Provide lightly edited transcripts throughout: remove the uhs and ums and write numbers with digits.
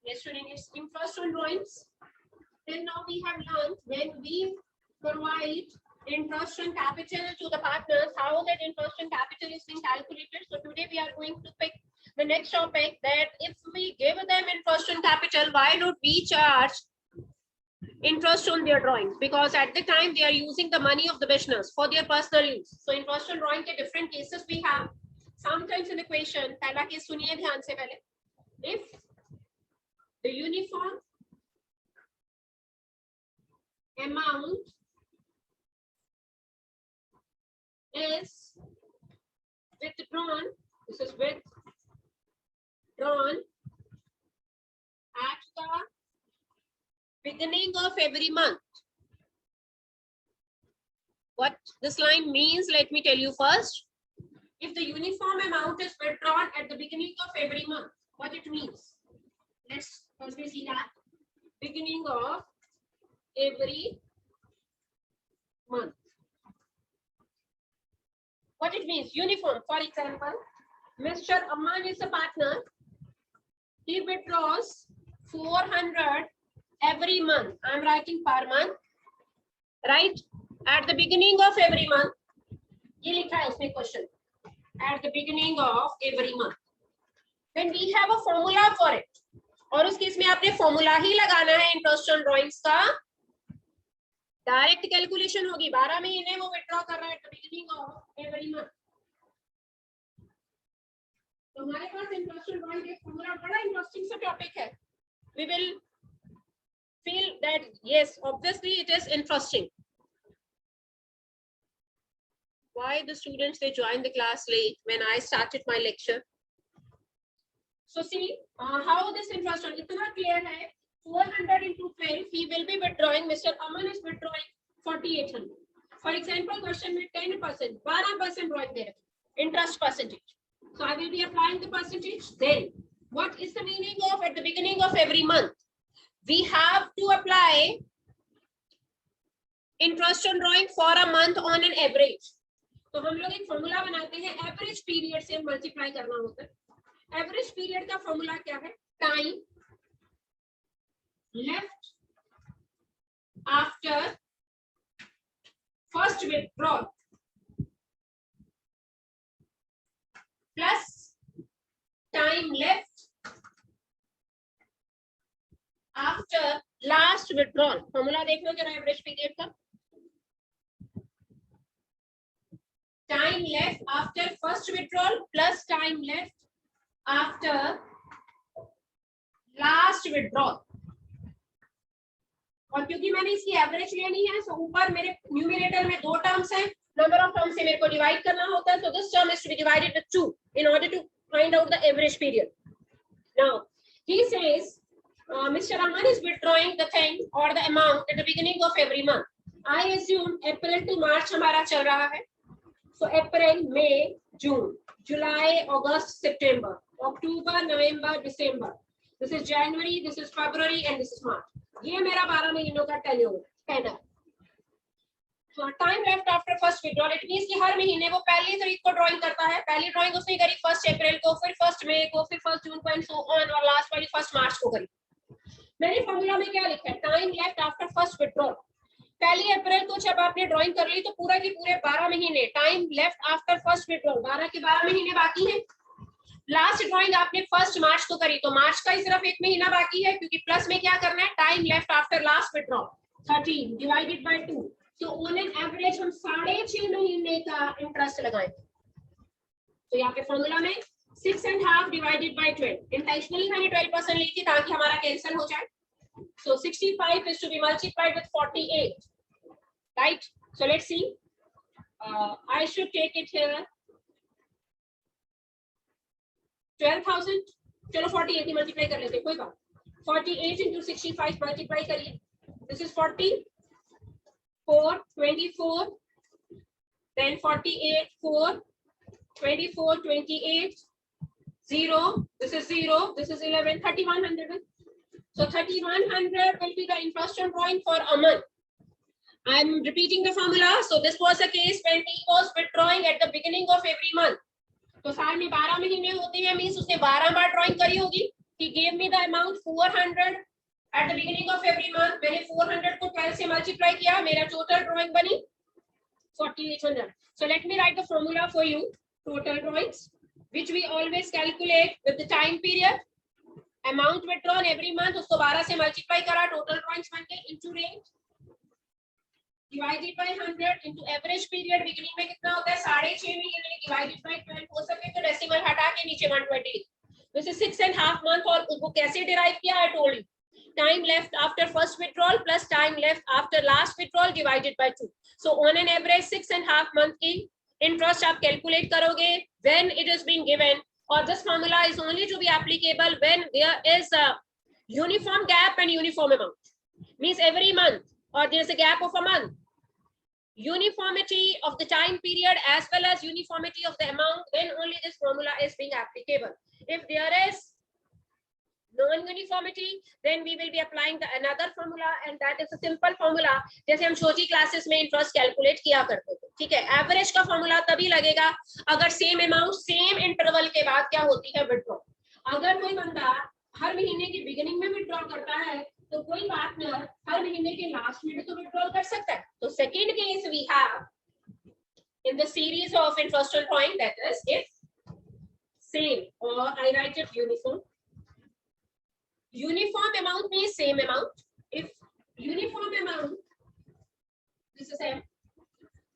Yesterday is interest on drawings. Then now we have learned when we provide interest on capital to the partners, how that interest on capital is being calculated. So today we are going to pick the next topic, that if we give them interest on capital, why don't we charge interest on their drawings? Because at the time they are using the money of the business for their personal use. So interest on drawing के different cases we have. Sometimes in equation, पहला case सुनिए ध्यान से पहले. If the uniform amount is withdrawn, this is withdrawn at the beginning of every month. What this line means, let me tell you first. If the uniform amount is withdrawn at the beginning of every month, what it means? Let's first see that. Beginning of every month. What it means? Uniform. For example, Mr. Amman is a partner. He withdraws 400 every month. I'm writing per month, right? At the beginning of every month. ये लिखा है उसमें question. At the beginning of every month. Then we have a formula for it. और उस case में आपने formula ही लगाना है इंटरेस्ट ऑन ड्राइंग्स का. डायरेक्ट कैलकुलेशन होगी. 12 महीने वो विथड्रॉ कर रहा है at the beginning of every month. तो हमारे पास इंटरेस्ट ऑन ड्राइंग एक फॉर्मूला बड़ा इंटरेस्टिंग सा टॉपिक है. We will feel that yes, obviously it is interesting. Why the students they join the class late when I started my lecture? So see how this interest on itna clear hai. 400 into 12 he will be withdrawing. Mr. Aman is withdrawing 4800. For example, question में 10%, 12% drawing there, interest percentage. So I will be applying the percentage. Then what is the meaning of at the beginning of every month? We have to apply interest on drawing for a month on an average. तो हम लोग एक formula बनाते हैं, average period से multiply करना होता है. एवरेज पीरियड का फॉर्मूला क्या है? Time left after first withdrawal plus time left after last withdrawal. Formula देखना जरा एवरेज पीरियड का. Time left after first withdrawal plus time left after last withdrawal. और क्योंकि मैंने इसकी एवरेज लेनी है, तो ऊपर मेरे न्यूमरेटर में 2 टर्म्स हैं, नंबर ऑफ टर्म्स से मेरे को डिवाइड करना होता है. So this term is to be divided with 2 in order to find out the average period. Now he says Mr. Rahman is withdrawing the thing or the amount at the beginning of every month. I assume April to March हमारा चल रहा है. So April, May, June, July, August, September, October, November, December. This is January, this is February, and this is March. ये मेरा 12 महीनों का tenure. So time left after first withdrawal. It means कि हर महीने वो पहली तारीख को ड्राइंग करता है. पहली ड्राइंग उसने करी 1 अप्रैल को, फिर 1 मई को, फिर 1 जून को, and so on, और लास्ट वाली 1 मार्च को करी. मैंने फॉर्मूला में क्या लिखा है? Time left after first withdrawal. पहली अप्रैल को जब आपने ड्राइंग कर ली तो पूरा की पूरे 12 महीने. Time left after first withdrawal, 12 के 12 महीने बाकी हैं. लास्ट ड्राइंग आपने 1 मार्च को करी तो मार्च का ही सिर्फ 1 महीना बाकी है, क्योंकि प्लस में क्या करना है? Time left after last withdrawal 13 divided by 2. So on an average हम 6.5 महीने का इंटरेस्ट लगाएंगे. तो यहाँ पे फॉर्मूला में 6.5 डिवाइडेड बाय 12. इंटेंशनली मैंने 12% ली थी ताकि हमारा कैंसिल हो जाए. So 65 is to be multiplied with 48, right? So let's see. I should take it here. 12,000. चलो 48 ही multiply कर लेते, कोई बात. 48 into 65 multiply करिए. This is 40, 4, 24, then 48, 4, 24, 28, 0. This is 0. This is 11, 3100. So 3100 will be the interest on drawing for a month. I am repeating the formula. So this was a case when he was withdrawing at the beginning of every month. तो साल में 12 महीने होते हैं, means उसने 12 बार drawing करी होगी. he gave me the amount 400 at the beginning of every month. मैंने 400 को 12 से multiply किया, मेरा total drawing बनी 4800. So let me write the formula for you. Total drawings, which we always calculate with the time period. Amount withdrawn every month, उसको 12 से multiply करा, total drawings बन गए into range. Divided by 100 into average period. Beginning में कितना होता है 6.5 महीने, divided by 12 हो सके तो decimal हटा के नीचे 120. This is 6.5 month. और उसको कैसे derive किया I told you. Time left after first withdrawal plus time left after last withdrawal divided by 2. So on an average 6.5 month की interest आप calculate करोगे when it is being given. Or this formula is only to be applicable when there is a uniform gap and uniform amount. Means every month or there is a gap of a month. Uniformity of the time period as well as uniformity of the amount, then only this formula is being applicable. If there is non-uniformity, then we will be applying the another formula, and that is a simple formula. जैसे हम छोटी classes में interest calculate किया करते थे, ठीक है. Average का फॉर्मूला तभी लगेगा अगर सेम अमाउंट सेम इंटरवल के बाद क्या होती है विड्रॉ. अगर कोई बंदा हर महीने की बिगिनिंग में विड्रॉ करता है तो कोई पार्टनर हर महीने के लास्ट में भी तो विड्रॉ कर सकता है. तो second case we have in the series of interest on drawing, that is if same, or I write it uniform. Uniform amount means same amount. If uniform amount, this is M,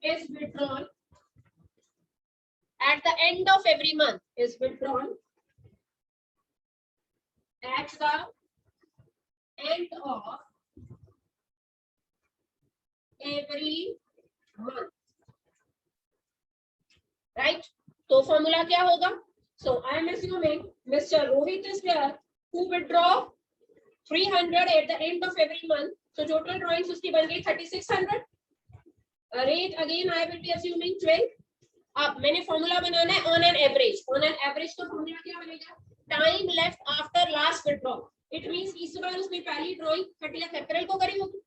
is withdrawn at the end of every month, is withdrawn at the end of every month, right? तो formula क्या होगा? So I am assuming Mr. Rohit is there who withdraw 300 at the end of every month. So total drawings उसकी बन गई 3600. Rate again I will be assuming 12. अब मैंने formula बनाना है on an average. On an average तो formula क्या बनेगा? Time left after last withdrawal. It means इस बार उसने पहली drawing 30th अप्रैल को करी होगी.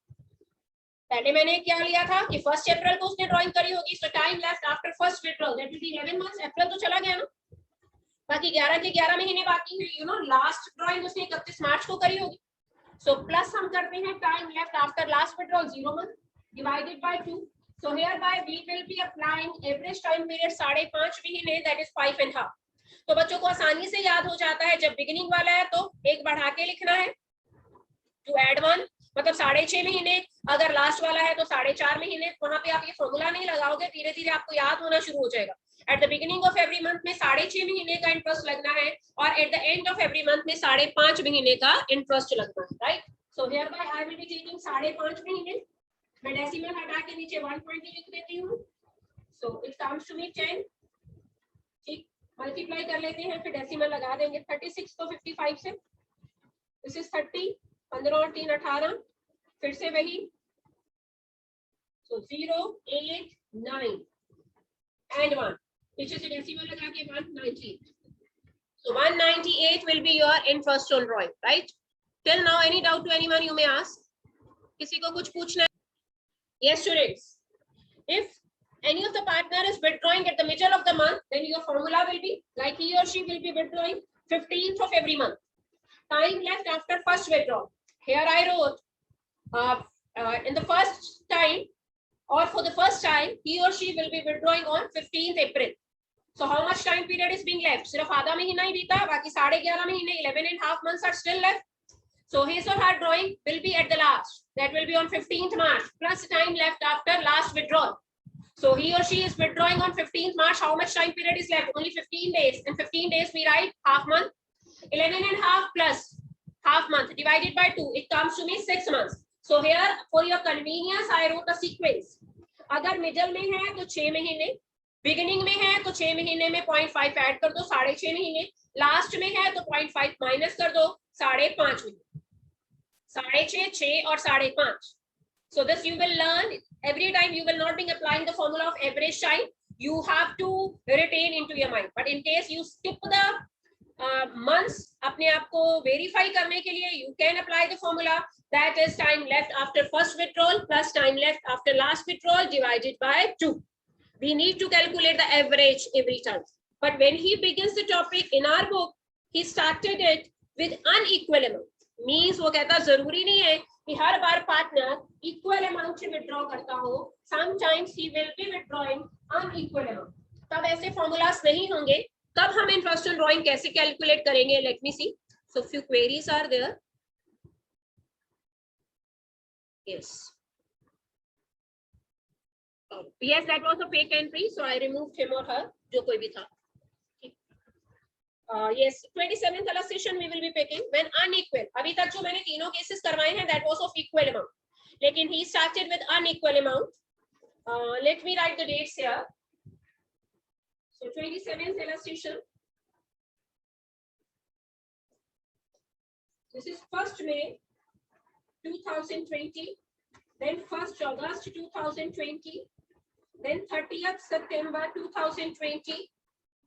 पहले मैंने क्या लिया था कि 1 अप्रैल को उसने ड्राइंग करी होगी. So time left after first withdrawal, that will be 11 months. अप्रैल तो चला गया ना, बाकी 11 के 11 महीने बाकी है. You know, last drawing उसने 31 मार्च को करी होगी. So plus हम करते हैं time left after last withdrawal 0 month divided by 2. So hereby we will be applying average time period 5.5 महीने, that is 5.5. तो बच्चों को आसानी से याद हो जाता है जब बिगिनिंग वाला है तो एक बढ़ा के लिखना है to add 1, मतलब 6.5 महीने. अगर लास्ट वाला है तो 4.5 महीने. वहां पे आप ये फॉर्मूला नहीं लगाओगे, धीरे धीरे आपको याद होना शुरू हो जाएगा. Eight the beginning of every month में 6.5 महीने का इंटरेस्ट लगना है और at the end of every month में 5.5 महीने का इंटरेस्ट लगना है, right. So here bye I will be taking 5.5 महीने. मैं डेसिमल हटा के नीचे 120 लिख देती हूँ. So it comes to me 10. ठीक, मल्टीप्लाई कर लेते हैं, फिर डेसिमल लगा देंगे. 36 को 55 से, दिस इज 30, 15 और 3 18, फिर से वही. सो 0 8 9 and 1, पीछे से डेसिमल लगा के 198. So 198 will be your interest on drawing, right? Till now any doubt to anyone you may ask? किसी को कुछ पूछना है? Yes students, if any of the partner is withdrawing at the middle of the month, then your formula will be like he or she will be withdrawing 15th of every month. Time left after first withdrawal. Here I wrote in the first time or for the first time he or she will be withdrawing on 15th April. So how much time period is being left? सिर्फ आधा महीना ही बीता, बाकी 11.5 महीने, 11.5 months are still left. So his or her drawing will be at the last. That will be on 15th March plus time left after last withdrawal. So he or she is withdrawing on 15th March. How much time period is left? Only 15 days. In 15 days we write half month. 11.5 plus half month divided by 2. It comes to me 6 months. So here for your convenience I wrote a sequence. अगर middle में है तो 6 महीने, beginning में है तो 6 महीने में 0.5 ऐड कर दो, 6.5 महीने. लास्ट में है तो 0.5 माइनस कर दो, 5.5 महीने. 6.5, 6 और 5.5. So this you will learn every time. You will not be applying the formula of average time. You have to retain into your mind. But in case you skip the months, अपने आप को verify करने के लिए you can apply the formula, that is time left after first withdrawal plus time left after last withdrawal divided by 2. We need to calculate the average every time. But when he begins the topic in our book, he started it with unequal amount. Means वो कहता जरूरी नहीं है कि हर बार partner equal amount से withdraw करता हो. Sometimes he will be withdrawing unequal amount. तब ऐसे फॉर्मूलास नहीं होंगे. तब हम इंटरेस्ट ऑन ड्रॉइंग कैसे कैलकुलेट करेंगे? Let me see. So few queries are there. Yes. Yes, that was a fake entry, so I removed him or her. जो कोई भी था. Yes, 27th illustration we will be picking when unequal. अभी तक जो मैंने तीनों केसेस करवाए हैं that was of equal amount. लेकिन he started with unequal amount. Let me write the dates here. So 27th illustration. This is 1st May 2020, then 1st August 2020, then 30th September 2020,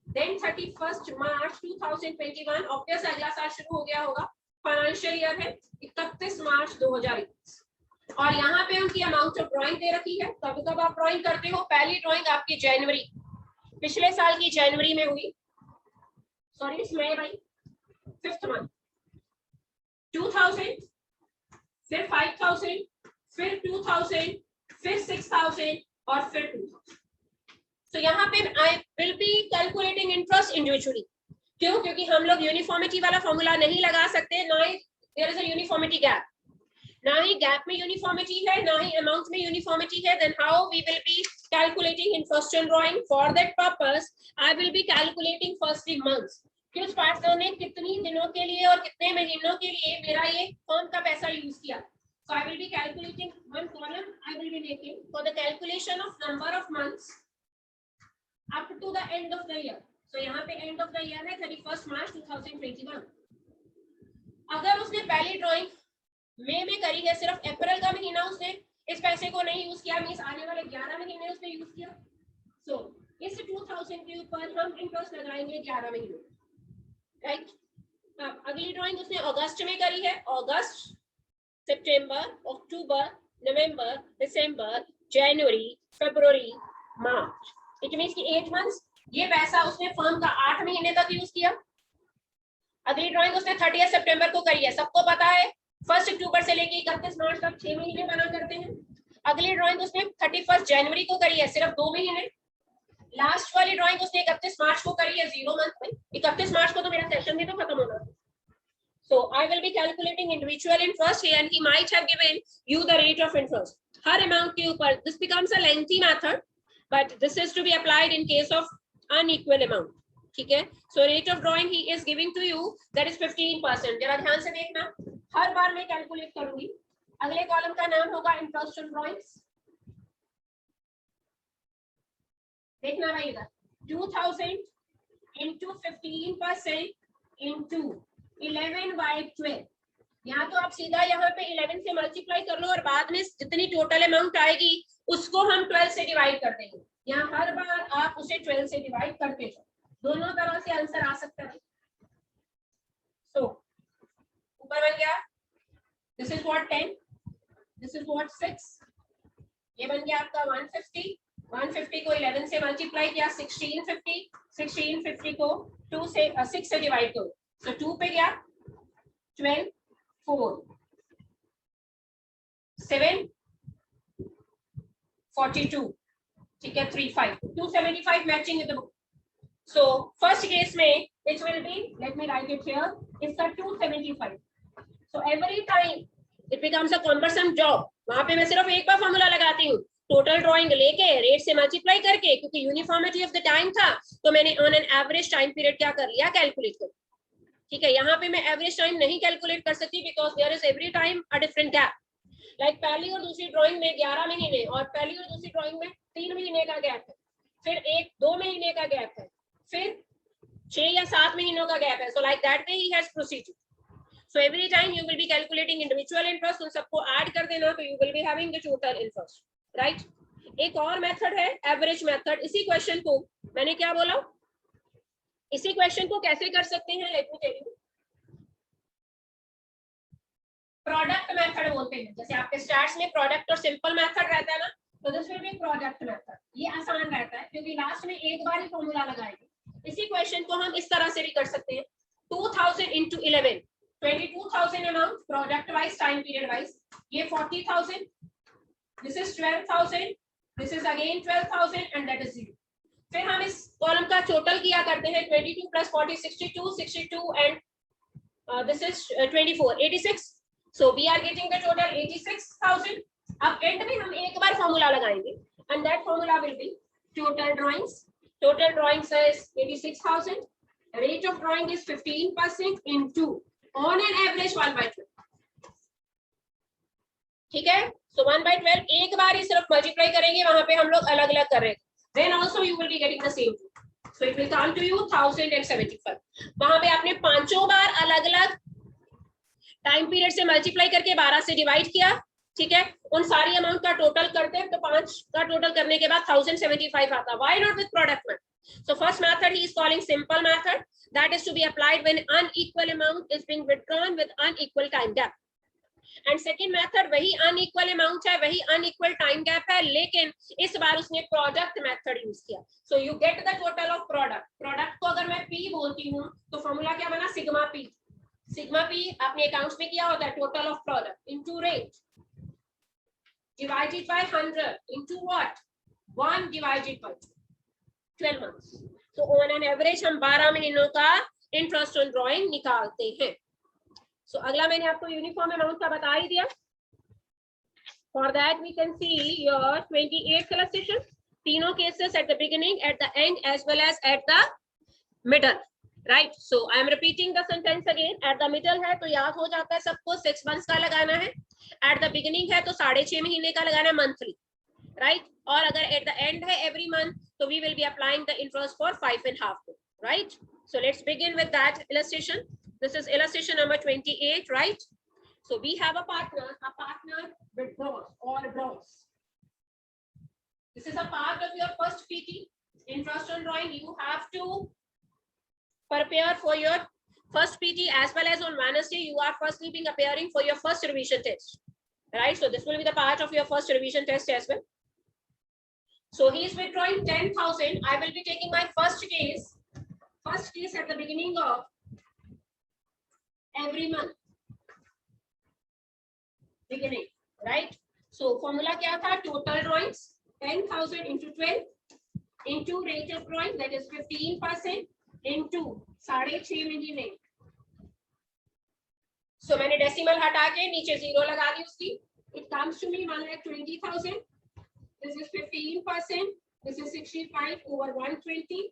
then 31st March 2021. Obvious अगला साल शुरू हो गया होगा. Financial year है 31 मार्च 2021. और यहाँ पे उनकी अमाउंट ऑफ ड्राइंग दे रखी है. कब कब आप ड्राइंग करते हो? पहली ड्राइंग आपकी जनवरी, पिछले साल की जनवरी में हुई. सॉरी इट्स मई भाई. 5th मंथ 2000, फिर 5000, फिर 2000, फिर 6000 और फिर 2000. तो यहाँ पे आई will be calculating interest individually. क्यों? क्योंकि हम लोग यूनिफॉर्मिटी वाला फॉर्मूला नहीं लगा सकते. ना ही there is a uniformity gap, ना ही गैप में यूनिफॉर्मिटी है, ना ही अमाउंट में यूनिफॉर्मिटी है. Then how we will be calculating interest on drawing? For that purpose I will be calculating first in months. किस पार्टनर ने कितनी दिनों के लिए और कितने महीनों के लिए मेरा ये फर्म का पैसा यूज किया. So I will be calculating one column. I will be making for the calculation of number of months up to the end of the year. So यहाँ पे end of the year है 31st March 2021. अगर उसने पहली drawing मई में करी है, सिर्फ अप्रैल का महीना उसने इस पैसे को नहीं यूज किया, मींस आने वाले 11 महीने उसने यूज किया. So इस 2000 के ऊपर हम इंटरेस्ट लगाएंगे 11 महीनों. राइट. अगली ड्राइंग उसने अगस्त में करी है. अगस्त, September, October, November, December, January, February, March. It means कि 8 months. ये पैसा उसने फर्म का 8 महीने तक यूज किया. अगली ड्राइंग उसने 30 सितंबर को करी है. सबको पता है 1 अक्टूबर से लेके 31 मार्च तक 6 महीने बना करते हैं. अगली ड्राइंग उसने 31 जनवरी को करी है, सिर्फ 2 महीने. लास्ट वाली ड्राइंग उसने 31 मार्च को करी है, 0 मंथ में. 31 मार्च को तो मेरा सेशन भी तो खत्म होना. So I will be calculating individual interest here, and he might have given you the rate of interest. Her amount के ऊपर. This becomes a lengthy method, but this is to be applied in case of unequal amount. ठीक है. So rate of drawing he is giving to you, that is 15%. जरा ध्यान से देखना. हर बार मैं calculate करूंगी. अगले कॉलम का नाम होगा इंटरेस्ट ऑन ड्रॉइंग्स. देखना भाई इधर 2000 into 15% into 11/12. यहाँ तो आप सीधा यहाँ पे 11 से मल्टीप्लाई कर लो और बाद में जितनी टोटल अमाउंट आएगी उसको हम 12 से डिवाइड कर देंगे. यहाँ हर बार आप उसे 12 से डिवाइड करते जाओ. दोनों तरह से आंसर आ सकता है. सो ऊपर बन गया this is what 10, this is what 6. ये बन गया आपका 150. 150 को 11 से मल्टीप्लाई किया 1650. 1650 को 2 से 6 से डिवाइड करो. So 2 पे गया 12, 4, 7, 42. ठीक है 35, 275 matching with the book. So first case में it will be, let me write it here, it's a 275. So every time it becomes a cumbersome job. वहां पे मैं सिर्फ एक बार फॉर्मूला लगाती हूँ. टोटल ड्राइंग लेके रेट से मल्टीप्लाई करके, क्योंकि यूनिफॉर्मिटी ऑफ द टाइम था तो मैंने on an average time period क्या कर लिया, कैलकुलेट कर. ठीक है. यहाँ पे मैं एवरेज टाइम नहीं कैलकुलेट कर सकती because there is every time a different gap. Like पहली और दूसरी ड्राइंग में 11 महीने और पहली और दूसरी ड्राइंग में 3 महीने का गैप है, फिर 1-2 महीने का गैप है, फिर 6 या 7 महीनों का गैप है. So like that way he has procedure. So every time you will be calculating individual interest. उन सबको ऐड कर देना तो you will be having the total interest. Right. एक और मेथड है एवरेज मेथड. इसी क्वेश्चन को मैंने क्या बोला, इसी क्वेश्चन को कैसे कर सकते हैं, let me tell you. Product method बोलते हैं. जैसे आपके स्टार्ट्स में प्रोडक्ट और सिंपल मेथड रहता है ना, तो this will be product method. ये आसान रहता है क्योंकि लास्ट में एक बार ही फॉर्मूला लगाएंगे. इसी क्वेश्चन को हम इस तरह से भी कर सकते हैं. 2000 into 11 22,000 amount product wise, time period wise. ये 40,000, this is 12,000, this is again 12,000 and that is 0. फिर हम इस कॉलम का टोटल किया करते हैं 22 plus 40 62 and this is 24 86. So we are getting the total 86,000. अब एंड में हम एक बार फॉर्मूला लगाएंगे and that formula will be total drawings. Total drawings is 86,000. Rate of drawing is 15% into on an average 1/12. ठीक है, so 1/12 एक बार ही सिर्फ multiply करेंगे, वहां पे हम लोग अलग अलग कर रहे हैं. Then also you will be getting the same. So it will come to you 1075. वहां पे आपने पांचों बार अलग अलग टाइम पीरियड से मल्टीप्लाई करके 12 से डिवाइड किया. ठीक है, उन सारी अमाउंट का टोटल करते हैं तो 5 का टोटल करने के बाद 1075 आता. Why not with product method? So first method he is calling simple method, that is to be applied when unequal amount is being withdrawn with unequal time gap. And second method वही unequal amount है, वही unequal time gap है, लेकिन इस बार उसने product method use किया. So you get the total of product. Product को अगर मैं P बोलती हूँ तो फॉर्मूला क्या बना, सिग्मा P. सिग्मा P आपने अकाउंट्स में किया होता है, total of product into rate divided by 100 into what, 1 divided by 12 months. So on an average हम 12 महीनों का इंटरेस्ट ऑन ड्राइंग निकालते हैं. So अगला मैंने आपको यूनिफॉर्म अमाउंट का बता ही दिया. For that we can see your 28th illustration. तीनों cases at the beginning, at the end as well as at the middle. Right? So I am repeating the sentence again. At the middle है तो याद हो जाता है सबको 6 months का लगाना है. At the beginning है तो 6.5 महीने का लगाना है monthly. Right? और अगर at the end है every month तो we will be applying the interest for 5.5. Right? So let's begin with that illustration. This is illustration number 28, right? So we have a partner withdraws or draws. This is a part of your first PT, interest on drawing. You have to prepare for your first PT as well as on Wednesday you are firstly being appearing for your first revision test, right? So this will be the part of your first revision test as well. So he is withdrawing 10,000. I will be taking my first case at the beginning of every month beginning, right? So formula क्या था, total drawings 10,000 into 12 into rate of drawing, that is 15% into 6.5 महीने. So मैंने decimal हटा के नीचे 0 लगा दी उसकी. It comes to me 1,20,000. This is 15%. This is 65 over 120.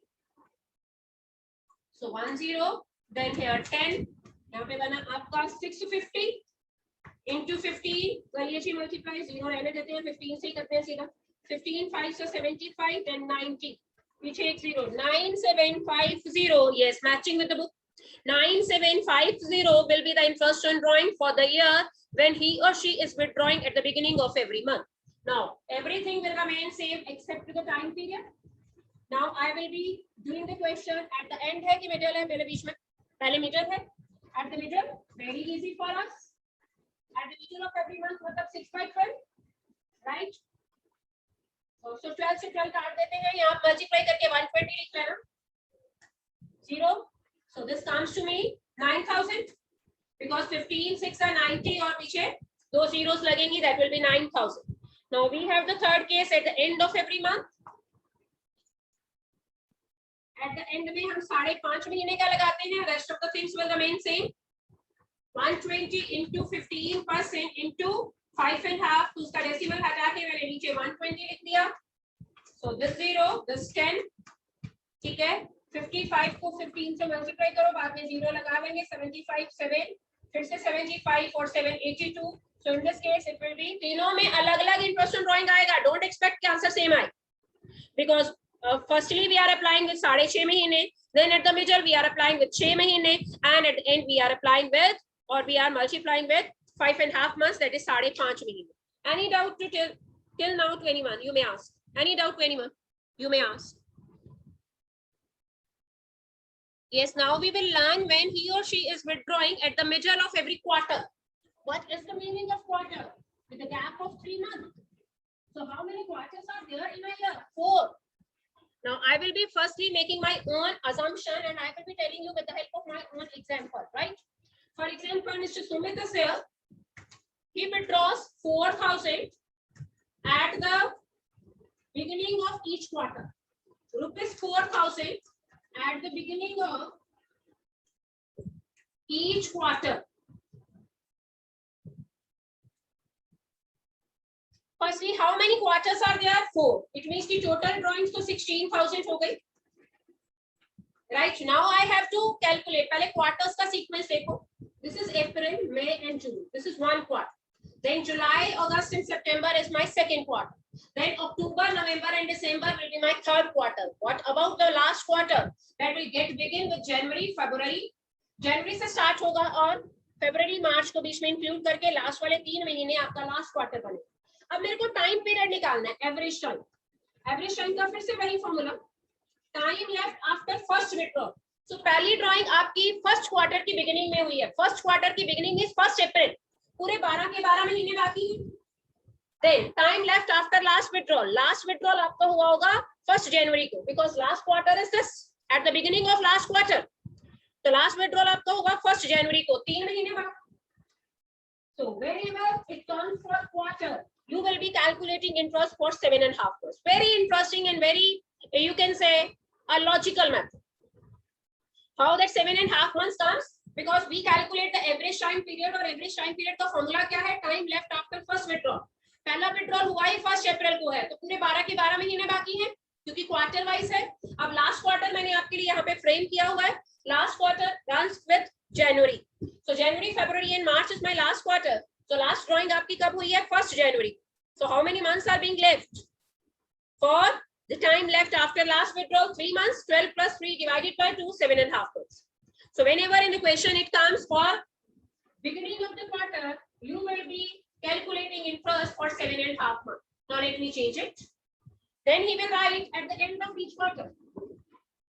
So 10. Then here 10. यहाँ पे बना आपका 650 into 15. करिए मल्टीप्लाई, 0 रहने देते हैं, 15 से ही करते हैं सीधा. 15 5 से 75 then 90. पीछे एक 0. 9750. Yes, matching with the book. 9750 will be the interest on drawing for the year when he or she is withdrawing at the beginning of every month. Now everything will remain same except the time period. Now I will be doing the question at the end है कि middle है, पहले बीच में, पहले middle है. At the middle, very easy for us. At the middle of every month मतलब 6/12, right? So 12 से 12 काट देते हैं, यहाँ मल्टीप्लाई करके 120 लिख लेना. 0. So this comes to me 9,000 because 15 6 are 90 और पीछे 2 zeros लगेंगी, that will be 9,000. Now we have the third case at the end of every month. At the end में हम 5.5 महीने का लगाते हैं. Rest of the things will remain same. 120 into 15% into 5.5. तो उसका डेसिमल हटा के मैंने नीचे 120 लिख दिया. So this 0, this 10. ठीक है. 55 को 15 से मल्टीप्लाई करो, बाद में 0 लगा लेंगे. 75 7, फिर से 75 और 7 82. So in this case it will be, तीनों में अलग-अलग इंटरेस्ट ऑन ड्राइंग आएगा. Don't expect कि आंसर सेम आए, because firstly we are applying with 6.5 महीने, then at the middle we are applying with 6 महीने, and at the end we are applying with, or we are multiplying with 5.5 months, that is 5.5 महीने. Any doubt to till now to anyone? You may ask. Any doubt to anyone? You may ask. Yes, now we will learn when he or she is withdrawing at the middle of every quarter. What is the meaning of quarter? With a gap of 3 months. So how many quarters are there in a year? 4. Now I will be firstly making my own assumption and I will be telling you with the help of my own example, right? For example, Mr. Sumit is here. He withdraws 4,000 at the beginning of each quarter. Rupees 4,000 at the beginning of each quarter. Firstly, how many quarters are there? 4. It means the total drawings to 16,000 हो गई. Right now I have to calculate. पहले quarters का sequence देखो. This is April, May and June. This is one quarter. Then July, August and September is my second quarter. Then October, November and December will be my third quarter. What about the last quarter? That will begin with January, February. January से start होगा और February, March को बीच में include करके last वाले 3 महीने आपका last quarter बने. अब मेरे को time period निकालना है, average time. Average time का फिर से वही formula. Time left after first withdrawal. So पहली drawing आपकी first quarter की beginning में हुई है. First quarter की beginning is 1st April. पूरे 12 के 12 महीने बाकी हैं. Then time left after last withdrawal. Last withdrawal आपका हुआ होगा 1st January को, because last quarter is this at the beginning of last quarter. तो last withdrawal आपका होगा 1st January को, 3 महीने बाद. So wherever it comes for quarter, you will be calculating interest for 7.5 months. Very interesting and very, you can say, a logical method. How that 7.5 months comes? Because we calculate the average time period, और average time period का formula क्या है? Time left after first withdrawal. पहला withdrawal हुआ ही 1st April को है, तो पूरे 12 के 12 महीने बाकी हैं, क्योंकि क्वार्टर वाइज है. अब लास्ट क्वार्टर मैंने आपके लिए यहाँ पे फ्रेम किया हुआ है. Last quarter runs with January. So January, February and March is my last quarter. So last drawing आपकी कब हुई है? 1st January. So how many months are being left? For the time left after last withdrawal, 3 months. 12 plus 3 divided by 2, 7.5 months. So whenever in the question it comes for beginning of the quarter, you will be calculating interest for 7.5 months. Now let me change it. Then he will write at the end of each quarter.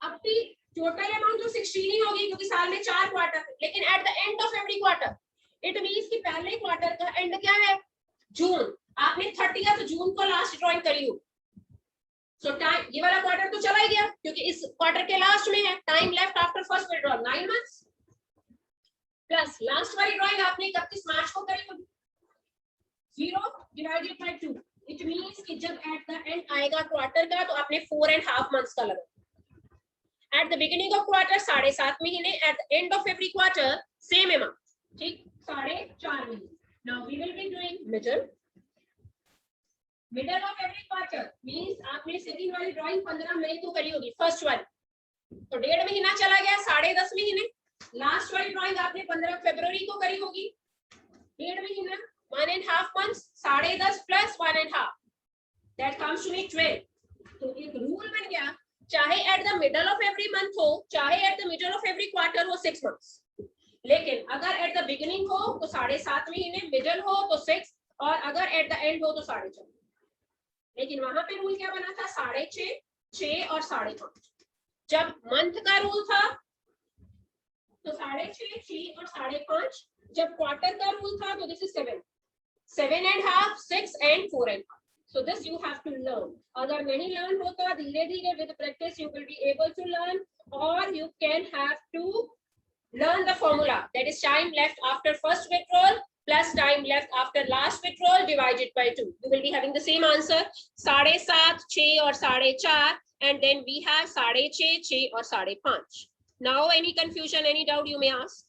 अब भी total amount तो 16 ही होगी, क्योंकि साल में 4 quarter है. लेकिन at the end of every quarter, it means कि पहले क्वार्टर का end क्या है? जून. आपने 30th जून को लास्ट ड्राइंग करी हो. So time, ये वाला क्वार्टर तो चला ही गया, क्योंकि इस क्वार्टर के लास्ट में है. Time left after first withdrawal 9 months. Plus last वाली ड्राइंग आपने 31 मार्च को करी होगी. 0 divided by 2. It means कि जब at the end आएगा क्वार्टर का, तो आपने 4.5 months का लगा. At the beginning of quarter 7.5 महीने. At the end of every quarter same amount. ठीक, 4.5 महीने. Now we will be doing middle. Middle of every quarter means आपने सेकंड वाली ड्राइंग 15 मई को करी होगी, फर्स्ट वाली, तो 1.5 महीना चला गया, 10.5 महीने. लास्ट वाली ड्राइंग आपने 15 फरवरी को करी होगी, 1.5 महीना, 1.5 months. 10.5 plus 1.5, that comes to me 12. तो एक रूल बन गया, चाहे at the middle of every month हो, चाहे at the middle of every quarter हो, 6 months. लेकिन अगर एट द बिगिनिंग हो तो 7.5 महीने, मिडल हो तो 6, और अगर एट द एंड हो तो 4.5. लेकिन वहां पे रूल क्या बना था? 6.5, 6 और 5.5. जब मंथ का रूल था तो 6.5, 6 और 5.5. जब क्वार्टर का रूल था तो this is 7, 7.5, 6 and 4.5. So this you have to learn. अगर नहीं learn होता, धीरे धीरे with practice you will be able to learn, or you can have to learn the formula, that is time left after first withdrawal plus time left after last withdrawal divided by 2. You will be having the same answer, 7.5, 6 और 4.5, and then we have 6.5, 6 और 5.5. Now any confusion, any doubt you may ask?